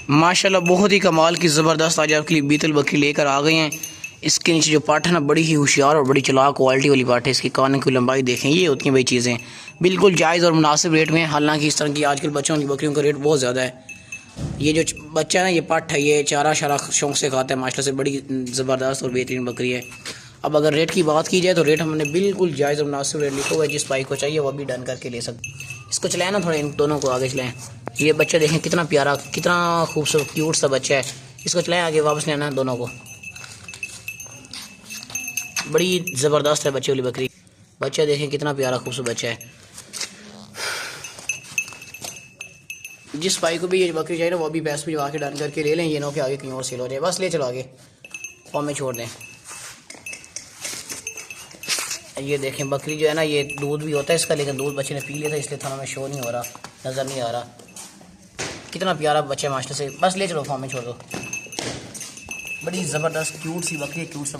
माशाल्लाह बहुत ही कमाल की ज़बरदस्त आज आपके लिए बीतल बकरी लेकर आ गए हैं। इसके नीचे जो पाठ है ना, बड़ी ही होशियार और बड़ी चलाक क्वालिटी वाली पाठ है। इसकी कान की लंबाई देखें, ये होती हैं भाई चीज़ें बिल्कुल जायज़ और मुनासिब रेट में। हालांकि इस तरह की आजकल बच्चों की बकरियों का रेट बहुत ज़्यादा है। ये जो बच्चा है ना, ये पाठ है, ये चारा शारा शौक से खाता है माशाल्लाह से। बड़ी ज़बरदस्त और बेहतरीन बकरी है। अब अगर रेट की बात की जाए तो रेट हमने बिल्कुल जायज़ और मुनासिब रेट लिखा हुआ है। जिस भाई को चाहिए वो भी डन करके ले सकते। इसको चलाएं ना, थोड़े इन दोनों को आगे चलाएं। ये बच्चा देखें कितना प्यारा, कितना खूबसूरत क्यूट सा बच्चा है। इसको चलाएं आगे, वापस लेना दोनों को। बड़ी ज़बरदस्त है बच्चे वाली बकरी। बच्चा देखें कितना प्यारा खूबसूरत बच्चा है। जिस भाई को भी ये बकरी चाहिए ना, वो भी पैसे भी जमा के डन करके ले लें। ये नो के आगे कहीं और सेल हो जाए। बस ले चलो आगे, फॉर्म में छोड़ दें। ये देखें बकरी जो है ना, ये दूध भी होता है इसका, लेकिन दूध बच्चे ने पी लिया था इसलिए थाना में शो नहीं हो रहा, नज़र नहीं आ रहा। कितना प्यारा बच्चा है मास्टर से। बस ले चलो, फॉर्म में छोड़ दो। बड़ी ज़बरदस्त क्यूट सी बकरी है, क्यूट सा।